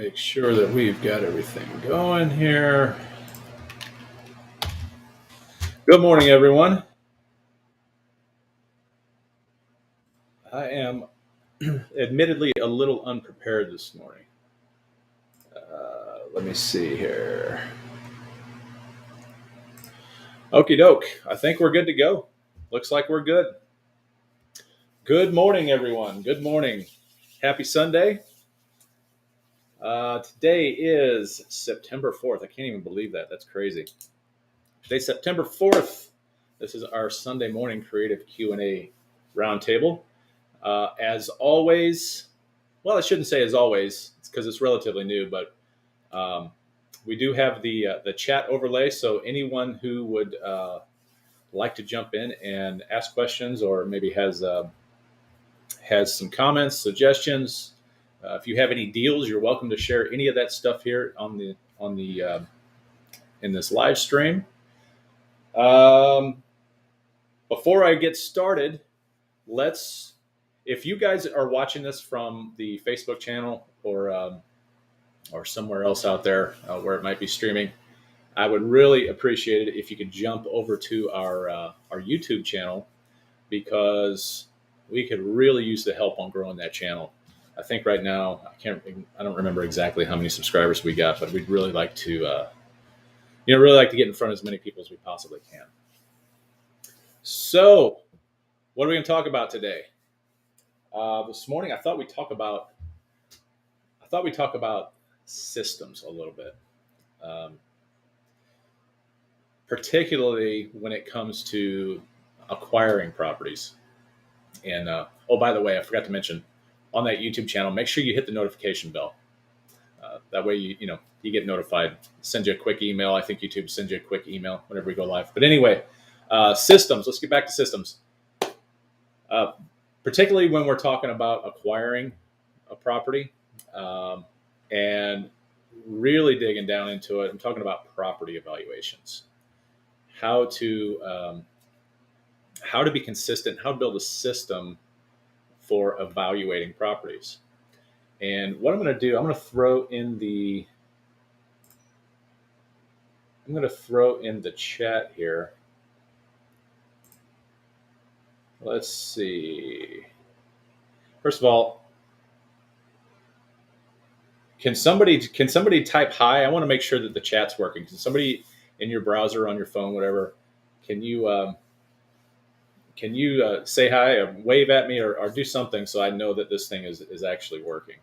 Make sure that we've got everything going here. Good morning, everyone. I am admittedly a little unprepared this morning. Let me see here. Okie doke. I think we're good to go. Looks like we're good. Good morning, everyone. Good morning. Happy Sunday. Today is September 4th. I can't even believe that. That's crazy. Today's September 4th. This is our Sunday morning creative Q&A roundtable. As always, well, I shouldn't say as always, because it's relatively new, but we do have the chat overlay. So anyone who would like to jump in and ask questions, or maybe has some comments, suggestions, if you have any deals, you're welcome to share any of that stuff here on the in this live stream. Before I get started, if you guys are watching this from the Facebook channel or somewhere else out there where it might be streaming, I would really appreciate it if you could jump over to our YouTube channel, because we could really use the help on growing that channel. I think right now I don't remember exactly how many subscribers we got, but we'd really like to get in front of as many people as we possibly can. So, what are we going to talk about today? This morning, I thought we'd talk about systems a little bit, particularly when it comes to acquiring properties. And oh, by the way, I forgot to mention, on that YouTube channel, make sure you hit the notification bell. That way, you get notified. Send you a quick email. I think YouTube sends you a quick email whenever we go live. But anyway, systems. Let's get back to systems. Particularly when we're talking about acquiring a property and really digging down into it. I'm talking about property evaluations, how to be consistent, how to build a system for evaluating properties. And what I'm going to do, I'm going to throw in the chat here. Let's see. First of all, can somebody type hi? I want to make sure that the chat's working. Can somebody in your browser, on your phone, whatever, can you say hi or wave at me or do something so I know that this thing is actually working?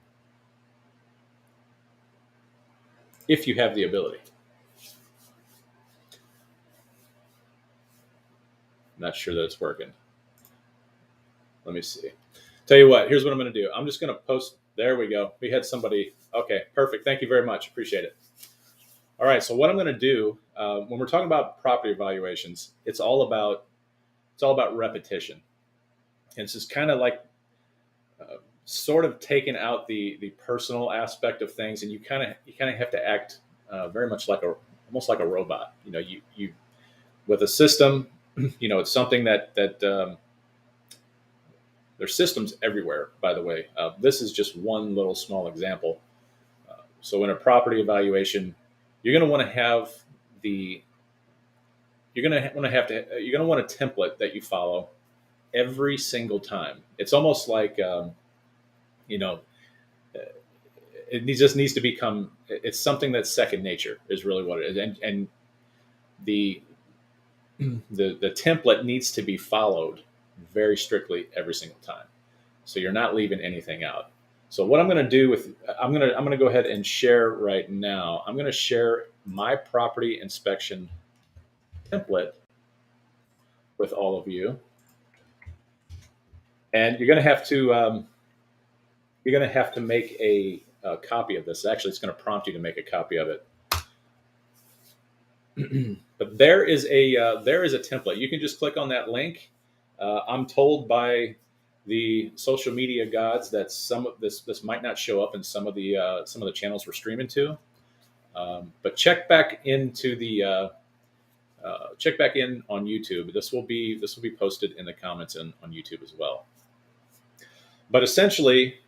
If you have the ability. I'm not sure that it's working. Let me see. Tell you what, here's what I'm going to do. I'm just going to post. There we go. We had somebody. Okay, perfect. Thank you very much. Appreciate it. All right. So what I'm going to do when we're talking about property evaluations, it's all about repetition. And it's just kind of like sort of taking out the personal aspect of things, and you kind of have to act very much almost like a robot. You with a system. It's something that there's systems everywhere, by the way. This is just one little small example. So in a property evaluation, you're going to want to have you're going to want a template that you follow every single time. It's almost like, it just needs to become, it's something that's second nature is really what it is. And the template needs to be followed very strictly every single time. So you're not leaving anything out. So what I'm going to do I'm going to go ahead and share right now. I'm going to share my property inspection template with all of you. And you're going to have to make a copy of this. Actually, it's going to prompt you to make a copy of it. But there is a template. You can just click on that link. I'm told by the social media gods that some of this might not show up in some of the channels we're streaming to. But check back in on YouTube. This will be posted in the comments on YouTube as well. But essentially,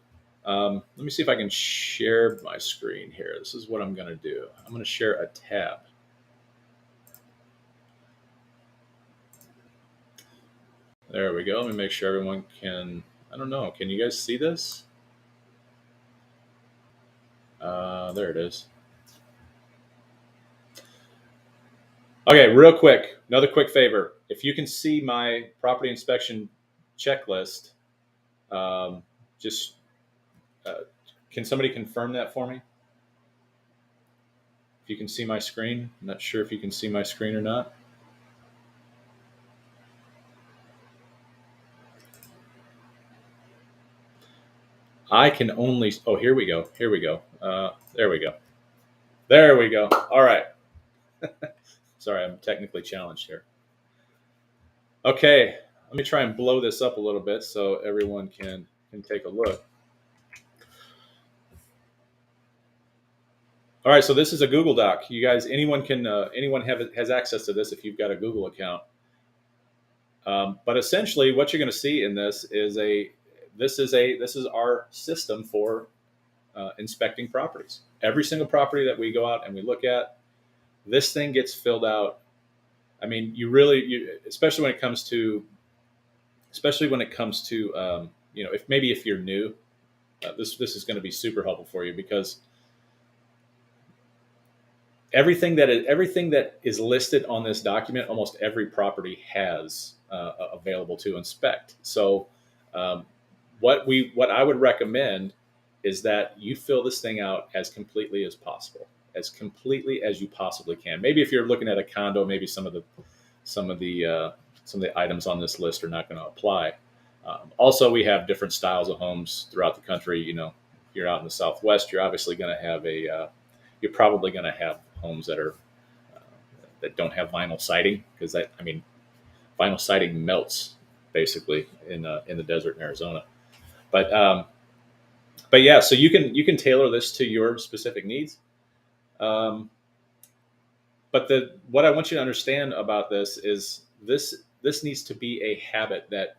Let me see if I can share my screen here. This is what I'm going to do. I'm going to share a tab. There we go. Let me make sure everyone can. I don't know. Can you guys see this? There it is. Okay, real quick. Another quick favor. If you can see my property inspection checklist, just can somebody confirm that for me? If you can see my screen, I'm not sure if you can see my screen or not. I can only. Oh, here we go. Here we go. There we go. There we go. All right. Sorry, I'm technically challenged here. Okay, let me try and blow this up a little bit so everyone can take a look. All right, so this is a Google Doc. You guys, anyone has access to this if you've got a Google account. But essentially, what you're going to see in this is this is our system for inspecting properties. Every single property that we go out and we look at, this thing gets filled out. I mean, especially when it comes to if you're new, this is going to be super helpful for you because everything that is listed on this document, almost every property has available to inspect. So, what I would recommend is that you fill this thing out as completely as possible, as completely as you possibly can. Maybe if you're looking at a condo, maybe some of the items on this list are not going to apply. Also, we have different styles of homes throughout the country. You know, if you're out in the Southwest, you're obviously going to have you're probably going to have homes that don't have vinyl siding because vinyl siding melts basically in the desert in Arizona. But yeah, so you can tailor this to your specific needs. Um, but what I want you to understand about this is this needs to be a habit that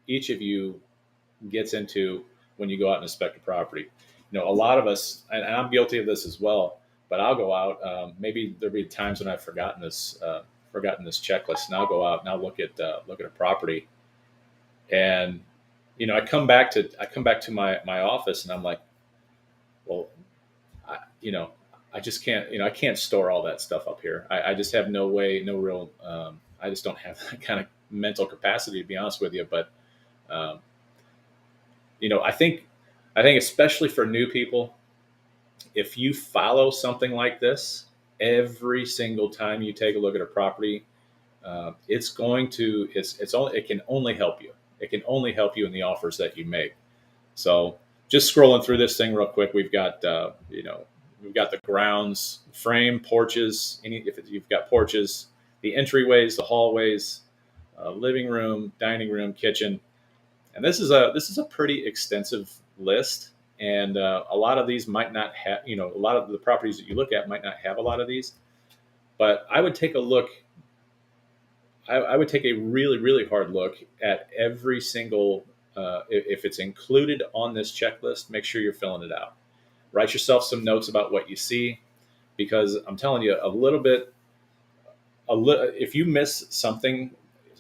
each of you gets into when you go out and inspect a property. You know, a lot of us, and I'm guilty of this as well, but I'll go out. Maybe there'll be times when I've forgotten this checklist, and I'll go out and I'll look at a property, and I come back to my office, and I'm like, well, I, you know, I just can't, I can't store all that stuff up here. I just have no way, no real. I just don't have that kind of mental capacity to be honest with you, but. Um, I think especially for new people, if you follow something like this every single time you take a look at a property, it can only help you. It can only help you in the offers that you make. So just scrolling through this thing real quick, we've got the grounds, frame, porches. If you've got porches, the entryways, the hallways, living room, dining room, kitchen. And this is a pretty extensive list, and a lot of these might not have. A lot of the properties that you look at might not have a lot of these. But I would take a look. I would take a really, really hard look at every single. If it's included on this checklist, make sure you're filling it out. Write yourself some notes about what you see, because I'm telling you, if you miss something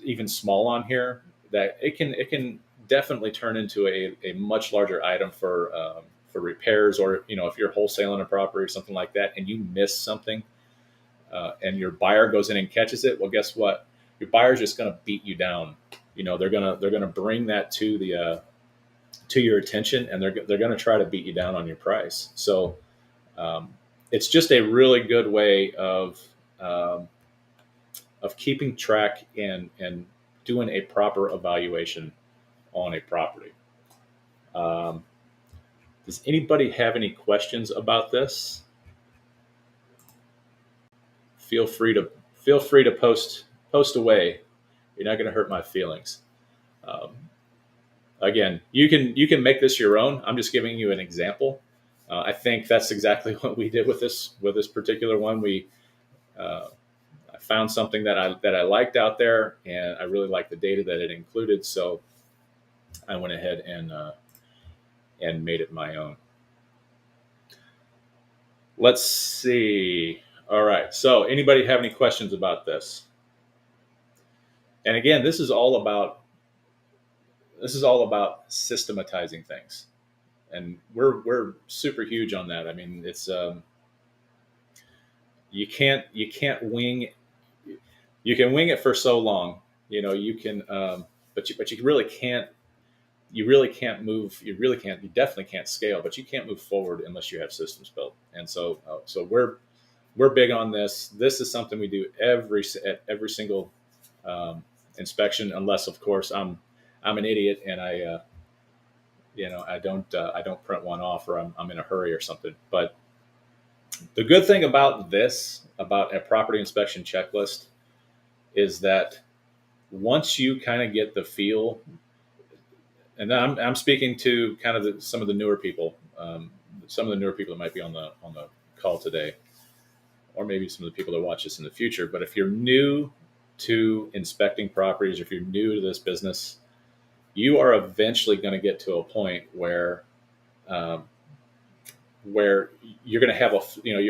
even small on here, that it can definitely turn into a much larger item for repairs, or if you're wholesaling a property or something like that, and you miss something, and your buyer goes in and catches it. Well, guess what? Your buyer's just going to beat you down. They're gonna bring that to your attention, and they're gonna try to beat you down on your price. So it's just a really good way of keeping track and doing a proper evaluation on a property. Um, does anybody have any questions about this? Feel free to post away. You're not going to hurt my feelings. Um, Again, you can make this your own. I'm just giving you an example. I think that's exactly what we did with this particular one. I found something that I liked out there, and I really liked the data that it included. So I went ahead and made it my own. Let's see. All right. So, anybody have any questions about this? And again, this is all about systematizing things, and we're super huge on that. I mean, it's you can't wing. You can wing it for so long, you can, but you really can't. You definitely can't scale, but you can't move forward unless you have systems built. And so we're big on this. This is something we do at every single inspection, unless of course I'm an idiot and I don't print one off, or I'm in a hurry or something. But the good thing about about a property inspection checklist, is that once you kind of get the feel, and I'm speaking to kind of some of the newer people, that might be on the call today, or maybe some of the people that watch this in the future. But if you're new to inspecting properties, if you're new to this business, you are eventually going to get to a point um, where you're going to have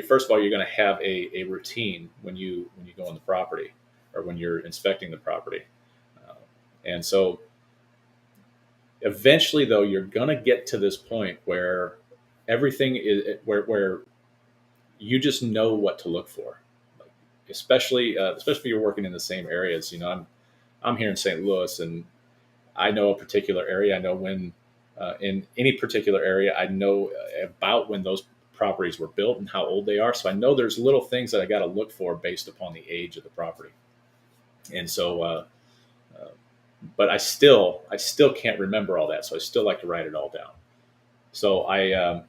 first of all, you're going to have a routine when you go on the property, or when you're inspecting the property. And so eventually, though, you're going to get to this point where everything is where you just know what to look for. Especially if you're working in the same areas. I'm here in St. Louis, and I know a particular area. I know when in any particular area, I know about when those properties were built and how old they are. So I know there's little things that I got to look for based upon the age of the property. And so, but I still can't remember all that. So I still like to write it all down. So I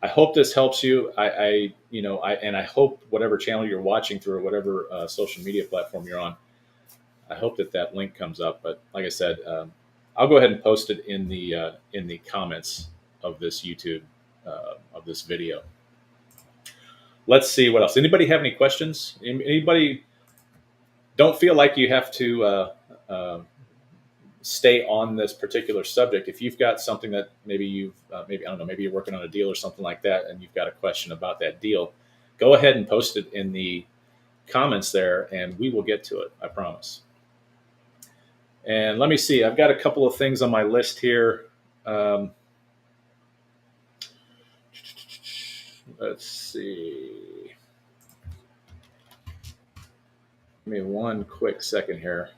hope this helps you. I hope whatever channel you're watching through, or whatever social media platform you're on, I hope that link comes up. But like I said, I'll go ahead and post it in the comments of this YouTube of this video. Let's see what else. Anybody have any questions? Anybody don't feel like you have to stay on this particular subject. If you've got something that maybe I don't know, maybe you're working on a deal or something like that, and you've got a question about that deal, go ahead and post it in the comments there, and we will get to it. I promise. And let me see. I've got a couple of things on my list here. Let's see. Give me one quick second here.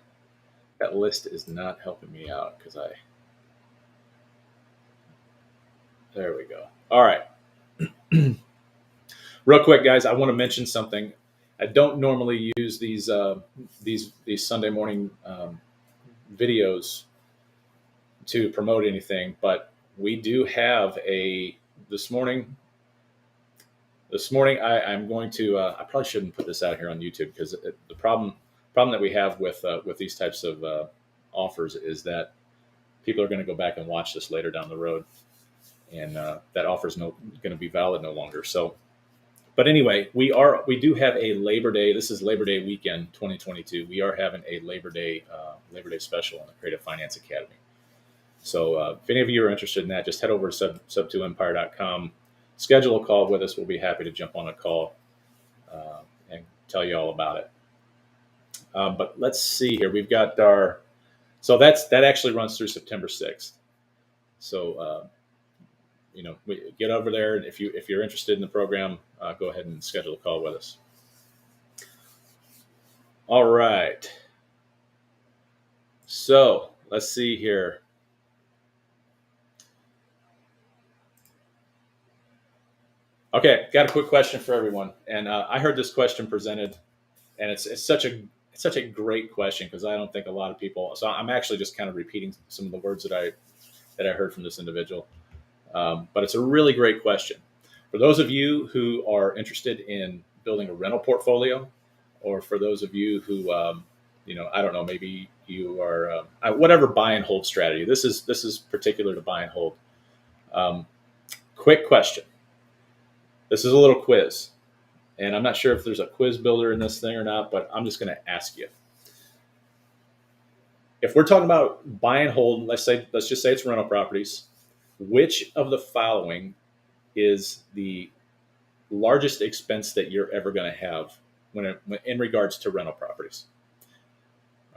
That list is not helping me out because there we go. All right. Real quick, guys, I want to mention something. I don't normally use these Sunday morning videos to promote anything, but we do have this morning. I'm going to. I probably shouldn't put this out here on YouTube, because the problem that we have with these types of offers is that people are going to go back and watch this later down the road, and that offer is going to be valid no longer. So, but anyway, we do have a Labor Day. This is Labor Day weekend, 2022. We are having a Labor Day special in the Creative Finance Academy. So if any of you are interested in that, just head over to sub2empire.com. Schedule a call with us. We'll be happy to jump on a call and tell you all about it. But let's see here. We've got that actually runs through September 6th. So, we get over there, and if you're interested in the program, go ahead and schedule a call with us. All right. So let's see here. Okay, got a quick question for everyone, and I heard this question presented, and it's such a great question, because I don't think a lot of people. So I'm actually just kind of repeating some of the words that I heard from this individual, but it's a really great question. For those of you who are interested in building a rental portfolio, or for those of you who I don't know, maybe you are whatever buy and hold strategy. This is particular to buy and hold. Quick question. This is a little quiz, and I'm not sure if there's a quiz builder in this thing or not, but I'm just going to ask you. If we're talking about buy and hold, let's just say it's rental properties. Which of the following is the largest expense that you're ever going to have when in regards to rental properties?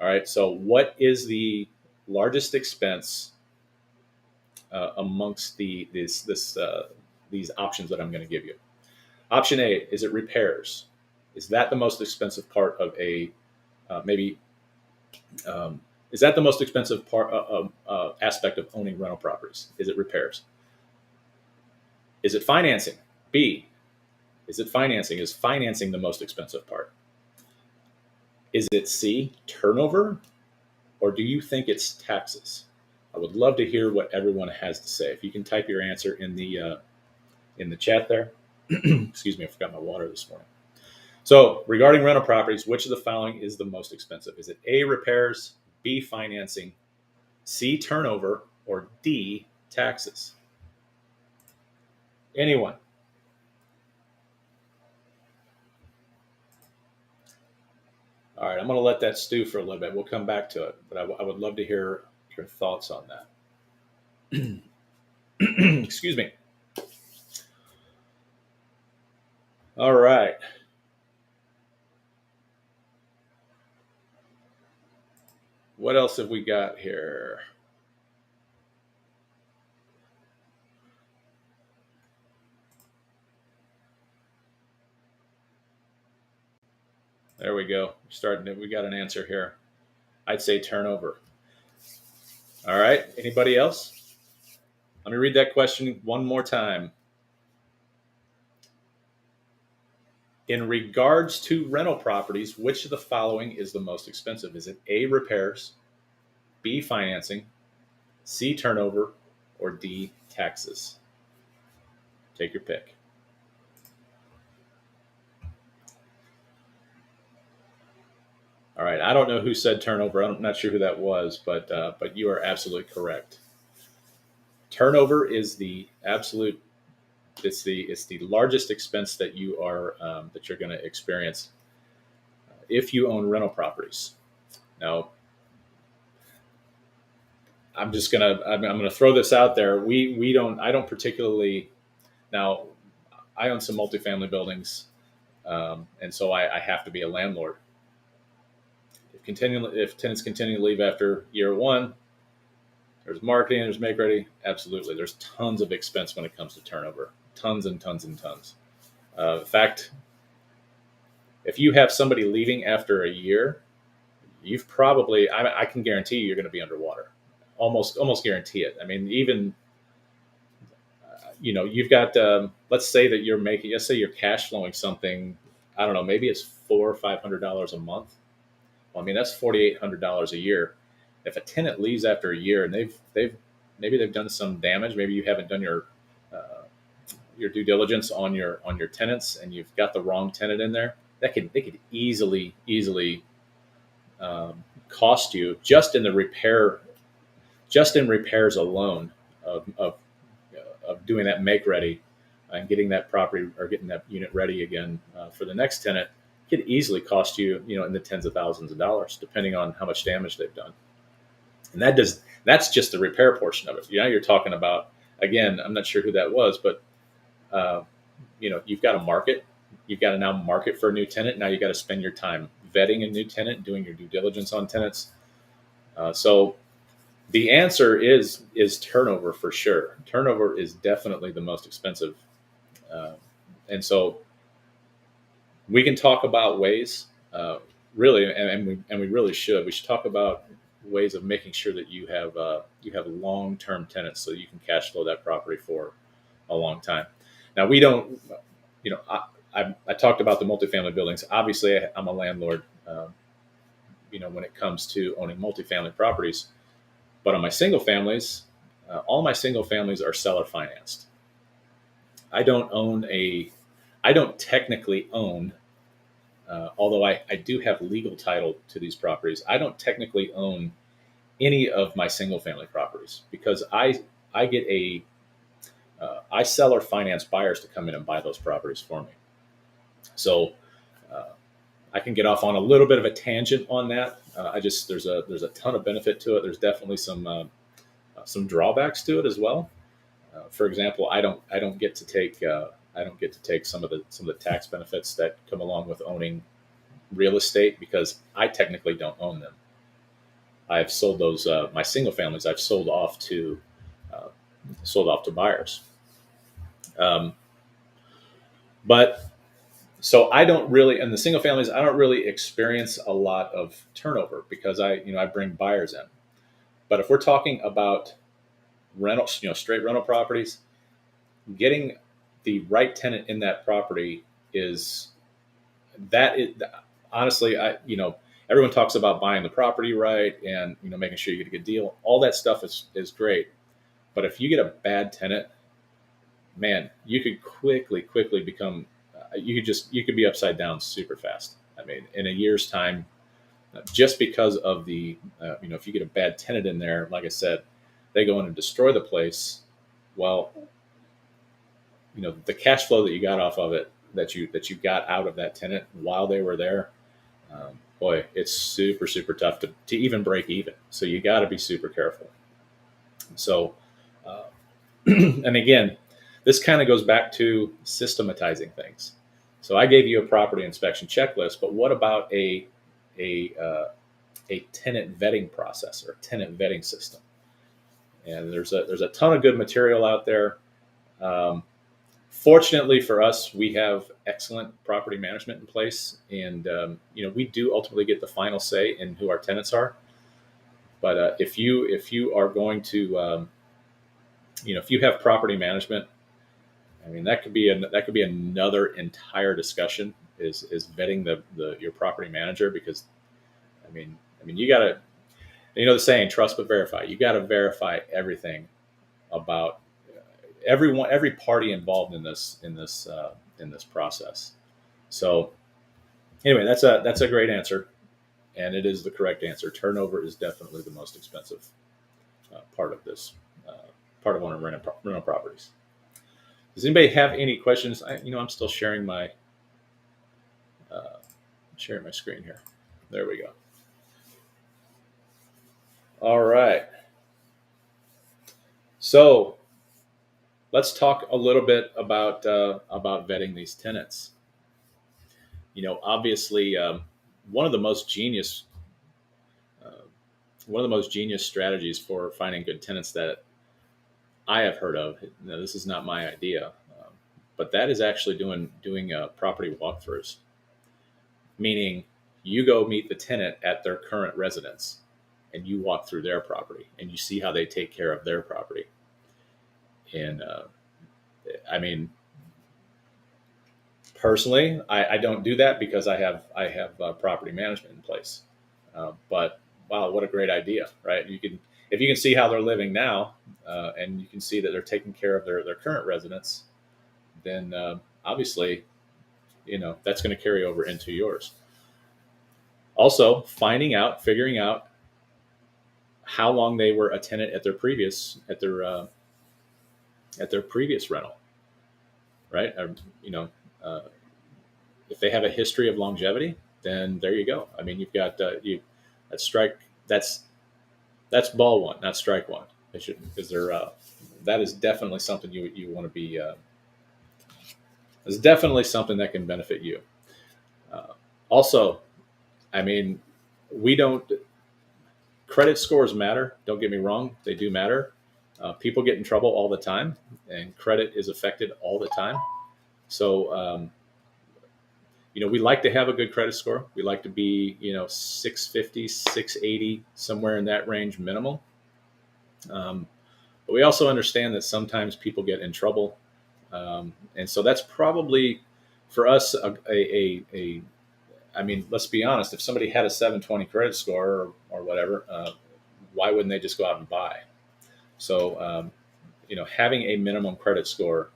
All right. So, what is the largest expense amongst these options that I'm going to give you? Option A, is it repairs? Is that the most expensive part of a maybe? Is that the most expensive part aspect of owning rental properties? Is it repairs? Is it financing? B, is it financing? Is financing the most expensive part? Is it C, turnover? Or do you think it's taxes? I would love to hear what everyone has to say. If you can type your answer in the chat there. Excuse me, I forgot my water this morning. So, regarding rental properties, which of the following is the most expensive? Is it A, repairs, B, financing, C, turnover, or D, taxes? Anyone? All right, I'm going to let that stew for a little bit. We'll come back to it, but I would love to hear your thoughts on that. Excuse me. All right. What else have we got here? There we go. We got an answer here. I'd say turnover. All right. Anybody else? Let me read that question one more time. In regards to rental properties, which of the following is the most expensive? Is it A, repairs, B, financing, C, turnover, or D, taxes? Take your pick. All right. I don't know who said turnover. I'm not sure who that was, but you are absolutely correct. Turnover is the absolute. It's the largest expense that you're going to experience if you own rental properties. Now, I'm gonna throw this out there. I don't particularly. Now, I own some multifamily buildings, and so I have to be a landlord. If tenants continue to leave after year one, there's marketing, there's make ready. Absolutely, there's tons of expense when it comes to turnover. Tons and tons and tons. In fact, if you have somebody leaving after a year, you've probably I can guarantee you're going to be underwater. Almost guarantee it. I mean, even you've got let's say that let's say you're cash flowing something. I don't know, maybe it's $400 or $500 a month. Well, I mean, that's $4,800 a year. If a tenant leaves after a year and they've done some damage, maybe you haven't done your due diligence on your tenants, and you've got the wrong tenant in there, they could easily cost you just in repairs alone of doing that make ready and getting that property or getting that unit ready again for the next tenant could easily cost you in the tens of thousands of dollars, depending on how much damage they've done. And that's just the repair portion of it. You're talking about, again, I'm not sure who that was, but you've got to market. You've got to now market for a new tenant. Now you got to spend your time vetting a new tenant, doing your due diligence on tenants. So the answer is turnover for sure. Turnover is definitely the most expensive, and so we can talk about ways, really, and we really should. We should talk about ways of making sure that you have long-term tenants, so you can cash flow that property for a long time. Now we don't, I talked about the multifamily buildings. Obviously, I'm a landlord. When it comes to owning multifamily properties, but on my single families, all my single families are seller financed. I don't technically own, although I do have legal title to these properties. I don't technically own any of my single family properties because I sell or finance buyers to come in and buy those properties for me. So I can get off on a little bit of a tangent on that. There's a ton of benefit to it. There's definitely some drawbacks to it as well. For example, I don't get to take some of the tax benefits that come along with owning real estate because I technically don't own them. I've sold those my single families. I've uh, sold off to buyers. Um, but so I don't really, in the single families, I don't really experience a lot of turnover because I bring buyers in. But if we're talking about rentals, straight rental properties, getting the right tenant in that property is that is honestly, everyone talks about buying the property right and making sure you get a good deal. All that stuff is great, but if you get a bad tenant, man, you could quickly become you could be upside down super fast. I mean, in a year's time, just because of if you get a bad tenant in there, like I said, they go in and destroy the place. Well, the cash flow that you got off of it, that you got out of that tenant while they were there, boy, it's super tough to even break even. So you got to be super careful. So, uh, and again, this kind of goes back to systematizing things. So I gave you a property inspection checklist, but what about a uh, a tenant vetting process or tenant vetting system? And there's a ton of good material out there. Um, Fortunately for us, we have excellent property management in place, and we do ultimately get the final say in who our tenants are. But if you are going to if you have property management, I mean that could be another entire discussion is vetting the your property manager because I mean you got to the saying trust but verify. You got to verify everything about every party involved in this process. So anyway, that's a great answer, and it is the correct answer. Turnover is definitely the most expensive part of this uh, part of owning rental properties. Does anybody have any questions? I'm still uh, sharing my screen here. There we go. All right. So let's talk a little bit about vetting these tenants. Obviously, one of the most genius uh, one of the most genius strategies for finding good tenants that I have heard of. Now, this is not my idea, but that is actually doing property walkthroughs, meaning you go meet the tenant at their current residence, and you walk through their property, and you see how they take care of their property. And I mean, personally, I don't do that because I have property management in place. But wow, what a great idea, right? If you can see how they're living now, and you can see that they're taking care of their current residents, then obviously, that's going to carry over into yours. Also, figuring out how long they were a tenant at their previous rental, right? Uh, if they have a history of longevity, then there you go. I mean, you've got that's strike that's ball one, not strike one. They should because that is definitely something you want to be. Is definitely something that can benefit you. Also, I mean, we don't credit scores matter. Don't get me wrong; they do matter. People get in trouble all the time, and credit is affected all the time. So, we like to have a good credit score. We like to be, 650, 680, somewhere in that range minimal. But we also understand that sometimes people get in trouble. And so that's probably for us I mean, let's be honest. If somebody had a 720 credit score or whatever, why wouldn't they just go out and buy? So, having a minimum credit score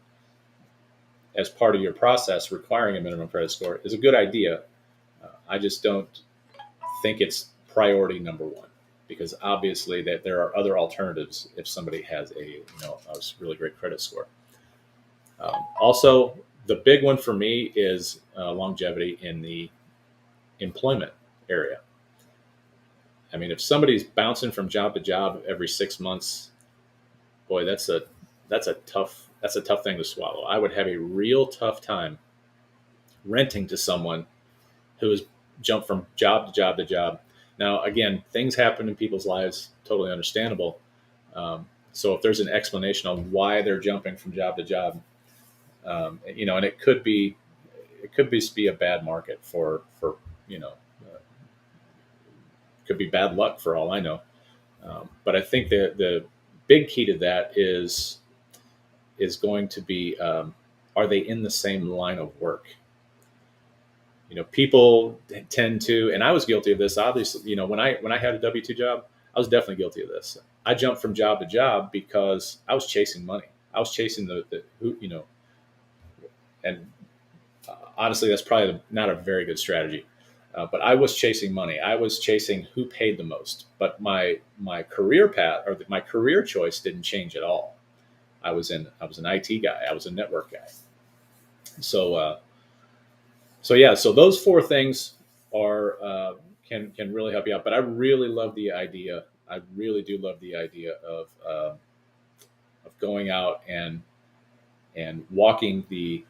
as part of your process, requiring a minimum credit score is a good idea. I just don't think it's priority number one because obviously that there are other alternatives if somebody has a really great credit score. Also, the big one for me is longevity in the employment area. I mean, if somebody's bouncing from job to job every 6 months, boy, that's a tough thing to swallow. I would have a real tough time renting to someone who has jumped from job to job to job. Now, again, things happen in people's lives, totally understandable. So if there's an explanation on why they're jumping from job to job, and it could be a bad market for you know, could be bad luck for all I know. But I think the big key to that is going to be, are they in the same line of work? People tend to, and I was guilty of this. Obviously, when I had a W-2 job, I was definitely guilty of this. I jumped from job to job because I was chasing money. I was chasing the who, and honestly, that's probably not a very good strategy. But I was chasing money. I was chasing who paid the most. But my career path, or my career choice, didn't change at all. I was an IT guy. I was a network guy. So yeah. So those four things are can really help you out. But I really love the idea. I really do love the idea of going out and walking the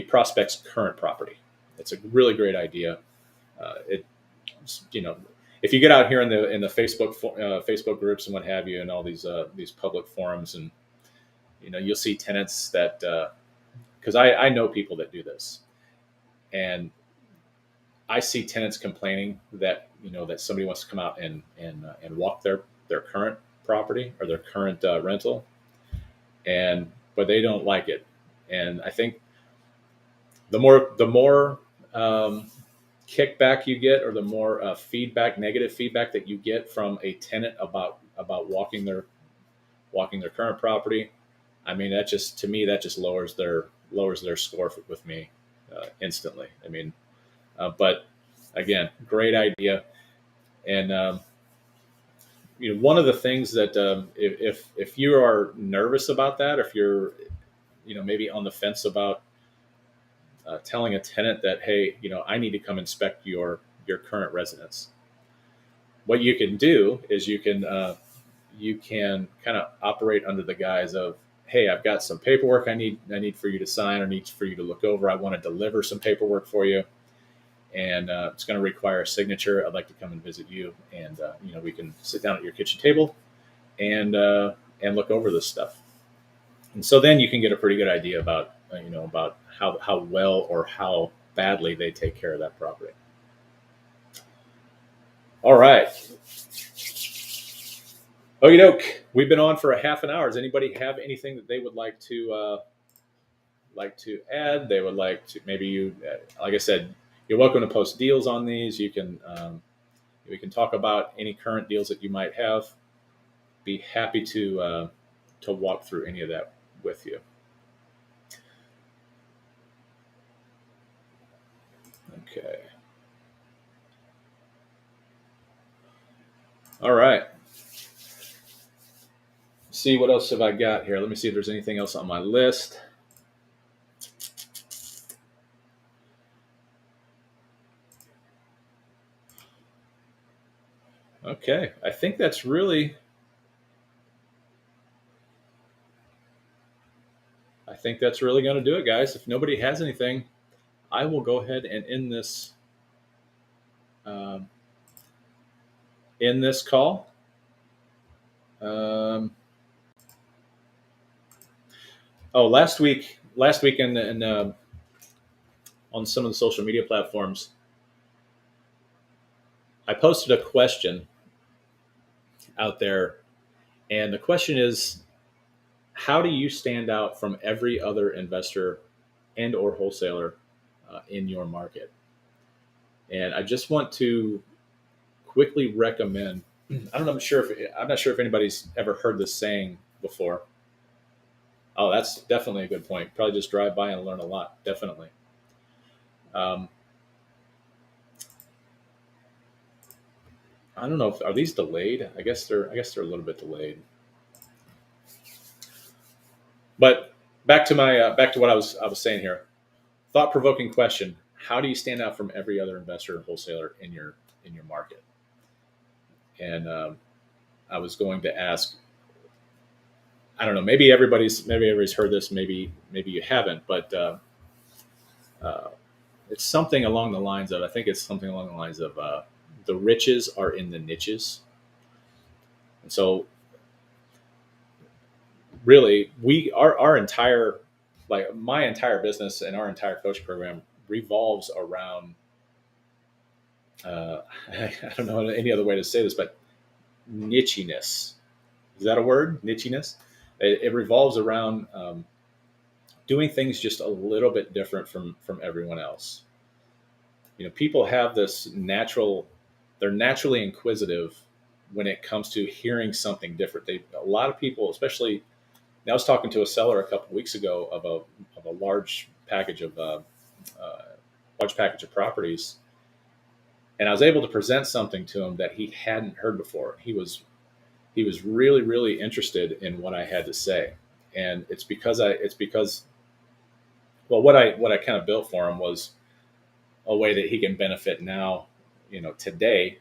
prospect's current property. It's a really great idea. It you know if you get out here in the Facebook groups and what have you, and all these public forums, and you'll see tenants that, because I know people that do this, and I see tenants complaining that somebody wants to come out and walk their current property or their current rental, but they don't like it. And I think the more kickback you get, or the more negative feedback that you get from a tenant about walking their current property, I mean, to me that just lowers their score with me instantly. I mean, but again, great idea. And one of the things that, if you are nervous about that, or if you're maybe on the fence about telling a tenant that, hey, I need to come inspect your current residence, what you can do is you can kind of operate under the guise of, hey, I've got some paperwork I need for you to sign, or need for you to look over. I want to deliver some paperwork for you, and it's going to require a signature. I'd like to come and visit you, and we can sit down at your kitchen table and look over this stuff. And so then you can get a pretty good idea about how well or how badly they take care of that property. All right. Okie doke. We've been on for a half an hour. Does anybody have anything that they would like to add? They would like to, maybe like I said, you're welcome to post deals on these. You can we can talk about any current deals that you might have. Be happy to walk through any of that with you. Okay. All right. See, what else have I got here? Let me see if there's anything else on my list. Okay, I think that's really going to do it, guys. If nobody has anything, I will go ahead and end um, this call. Last week on some of the social media platforms, I posted a question out there, and the question is, how do you stand out from every other investor and or wholesaler in your market? And I just want to quickly recommend. I'm not sure if anybody's ever heard this saying before. Oh, that's definitely a good point. Probably just drive by and learn a lot. Definitely. Um, I don't know, are these delayed? I guess they're a little bit delayed. But back to what I was saying here. Thought provoking question: how do you stand out from every other investor and wholesaler in your market? And I was going to ask, I don't know. Maybe everybody's heard this. Maybe you haven't. But uh, it's something along the lines of. I think it's something along the lines of the riches are in the niches. And so, really, our entire, like my entire business and our entire coaching program revolves around. I don't know any other way to say this, but nichiness. Is that a word? Nichiness. It revolves around doing things just a little bit different from everyone else. People have this natural. They're naturally inquisitive when it comes to hearing something different. A lot of people, especially. I was talking to a seller a couple of weeks ago of a uh, large package of properties, and I was able to present something to him that he hadn't heard before. He was really really interested in what I had to say, and it's because well, what I kind of built for him was a way that he can benefit now, today,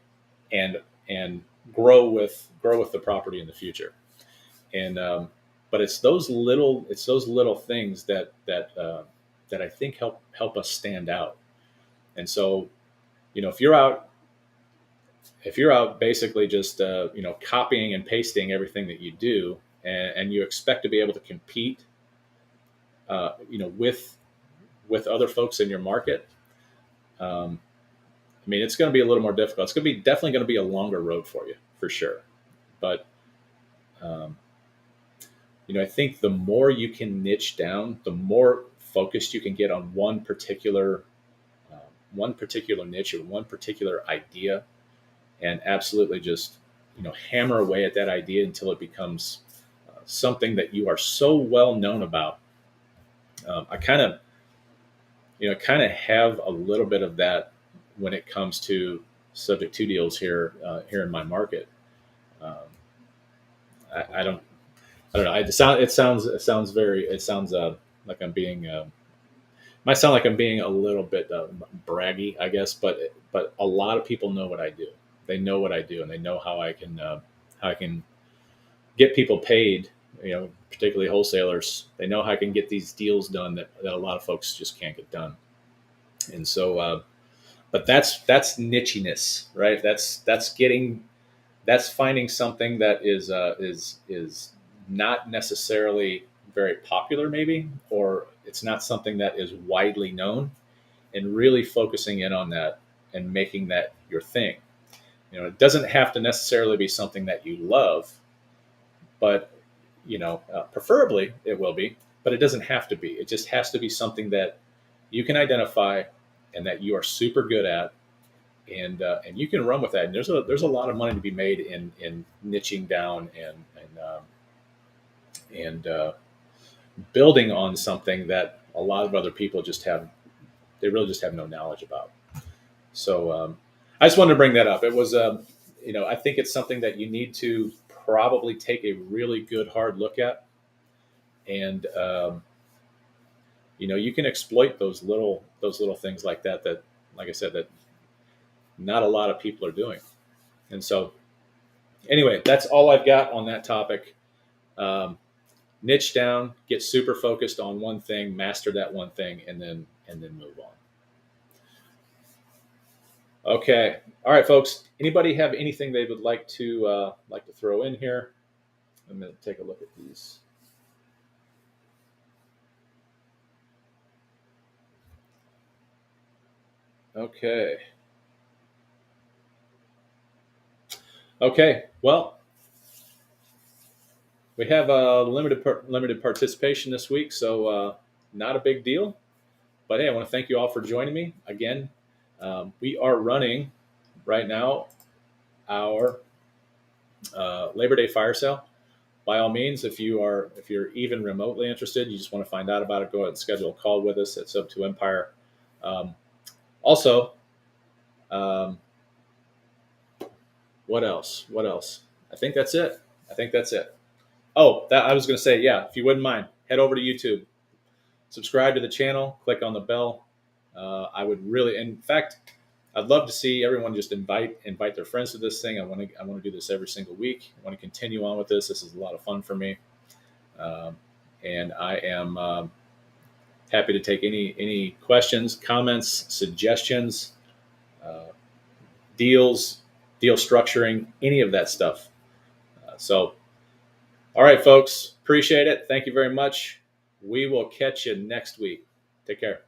and and grow with the property in the future. And but it's those little things that I think help us stand out. And so, if you're out basically just copying and pasting everything that you do, and you expect to be able to compete with other folks in your market. I mean, it's going to be a little more difficult. It's going to be definitely going to be a longer road for you, for sure. But um, I think the more you can niche down, the more focused you can get on one particular niche or one particular idea, and absolutely just hammer away at that idea until it becomes something that you are so well known about. I kind of have a little bit of that when it comes to subject to deals here in my market. Um, I don't know. It sounds like I'm being might sound like I'm being a little bit braggy, I guess, but a lot of people know what I do. They know what I do, and they know how I can get people paid. Particularly wholesalers. They know how I can get these deals done that a lot of folks just can't get done. And so, but that's nichiness, right? That's finding something that is not necessarily very popular, maybe, or it's not something that is widely known, and really focusing in on that and making that your thing. It doesn't have to necessarily be something that you love, but preferably it will be, but it doesn't have to be. It just has to be something that you can identify and that you are super good at, and you can run with that. And there's a lot of money to be made in niching down and building on something that a lot of other people they really just have no knowledge about. So I just wanted to bring that up. It was I think it's something that you need to probably take a really good hard look at, and you can exploit those little things like that, like I said, that not a lot of people are doing. And so, anyway, that's all I've got on that topic. Um, Niche down, get super focused on one thing, master that one thing, and then move on. Okay, all right, folks. Anybody have anything they would like to throw in here? I'm going to take a look at these. Okay. Okay. Well, we have a limited participation this week, so not a big deal. But hey, I want to thank you all for joining me again. We are running right now our Labor Day fire sale. By all means, if you're even remotely interested, you just want to find out about it, go ahead and schedule a call with us at Sub to Empire. Um, Also, um, what else? What else? I think that's it. I think that's it. Oh, that I was going to say, yeah. If you wouldn't mind, head over to YouTube, subscribe to the channel, click on the bell. I would really, in fact, I'd love to see everyone just invite their friends to this thing. I want to do this every single week. I want to continue on with this. This is a lot of fun for me. And I am happy to take any questions, comments, suggestions, uh, deals, deal structuring, any of that stuff. So, all right, folks, appreciate it. Thank you very much. We will catch you next week. Take care.